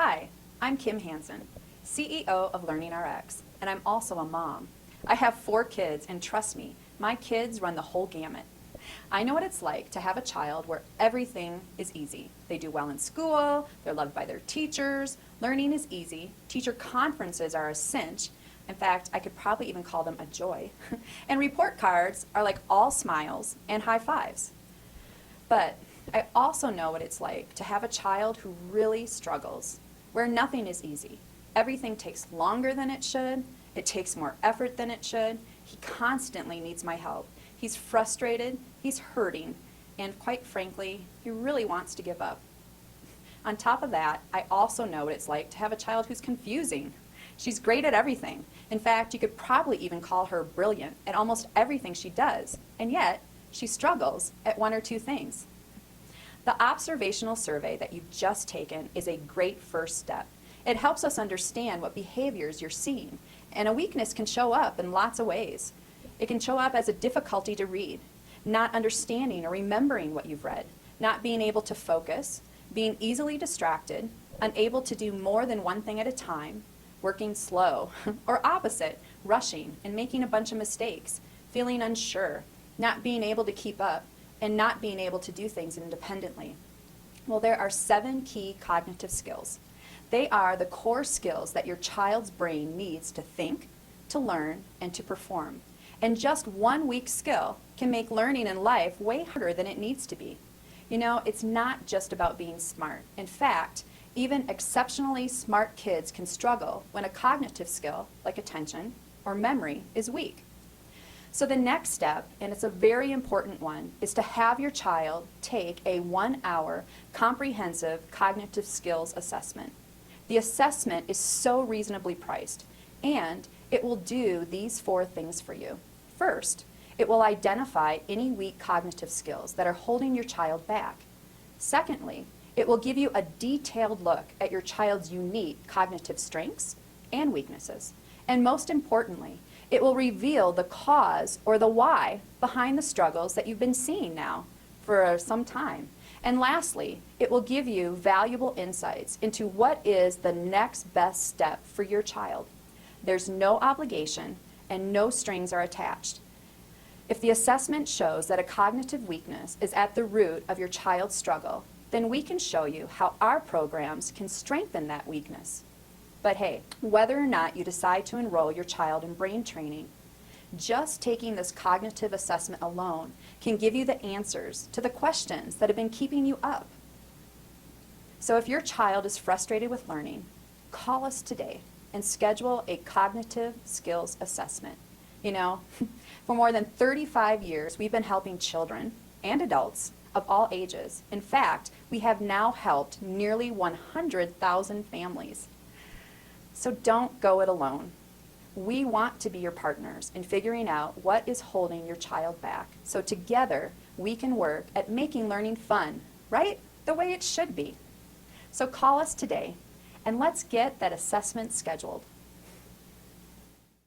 Hi, I'm Kim Hansen, CEO of LearningRx, and I'm also a mom. I have 4 kids, and trust me, my kids run the whole gamut. I know what it's like to have a child where everything is easy. They do well in school, they're loved by their teachers, learning is easy, teacher conferences are a cinch. In fact, I could probably even call them a joy. And report cards are like all smiles and high fives. But I also know what it's like to have a child who really struggles, where nothing is easy. Everything takes longer than it should, it takes more effort than it should. He constantly needs my help. He's frustrated, he's hurting, and quite frankly, he really wants to give up. On top of that, I also know what it's like to have a child who's confusing. She's great at everything. In fact, you could probably even call her brilliant at almost everything she does, and yet she struggles at 1 or 2 things. The observational survey that you've just taken is a great first step. It helps us understand what behaviors you're seeing, and a weakness can show up in lots of ways. It can show up as a difficulty to read, not understanding or remembering what you've read, not being able to focus, being easily distracted, unable to do more than one thing at a time, working slow, or opposite, rushing and making a bunch of mistakes, feeling unsure, not being able to keep up, and not being able to do things independently. Well, there are 7 key cognitive skills. They are the core skills that your child's brain needs to think, to learn, and to perform. And just one weak skill can make learning in life way harder than it needs to be. You know, it's not just about being smart. In fact, even exceptionally smart kids can struggle when a cognitive skill, like attention or memory, is weak. So the next step, and it's a very important one, is to have your child take a 1-hour comprehensive cognitive skills assessment. The assessment is so reasonably priced, and it will do these 4 things for you. First, it will identify any weak cognitive skills that are holding your child back. Secondly, it will give you a detailed look at your child's unique cognitive strengths and weaknesses. And most importantly, it will reveal the cause or the why behind the struggles that you've been seeing now for some time. And lastly, it will give you valuable insights into what is the next best step for your child. There's no obligation and no strings are attached. If the assessment shows that a cognitive weakness is at the root of your child's struggle, then we can show you how our programs can strengthen that weakness. But hey, whether or not you decide to enroll your child in brain training, just taking this cognitive assessment alone can give you the answers to the questions that have been keeping you up. So if your child is frustrated with learning, call us today and schedule a cognitive skills assessment. You know, for more than 35 years, we've been helping children and adults of all ages. In fact, we have now helped nearly 100,000 families. So don't go it alone. We want to be your partners in figuring out what is holding your child back. So together, we can work at making learning fun, right? The way it should be. So call us today, and let's get that assessment scheduled.